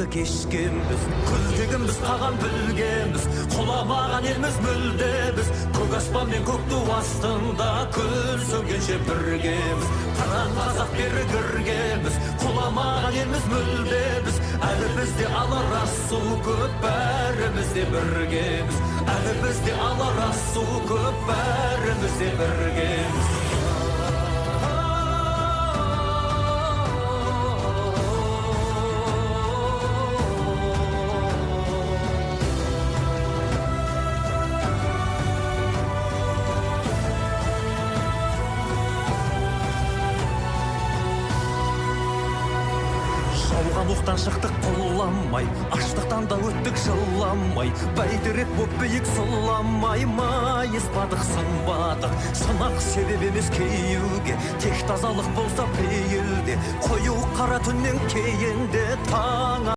азапты кешкенбіз, күлтегіміз таған білгенбіз, құламаған елміз мүлдеміз. Көк аспан мен көк ту астында күн сөнгенше біргеміз. Таран қазақ бері кіргенбіз, құламаған елміз мүлдеміз. Әлі бізде алар су көп, бәріміз де біргеміз. Әлі бізде алар су көп, бәріміз де біргеміз. Жауған оқтан шықтық құламай, аштықтан да өттік жыламай, бәйтерек боп биік сұламай, майыспадық сынбадық. Сынақ себеп емес кейеуге, тек тазалық болса пейілде, қою қара түннен кейінде таң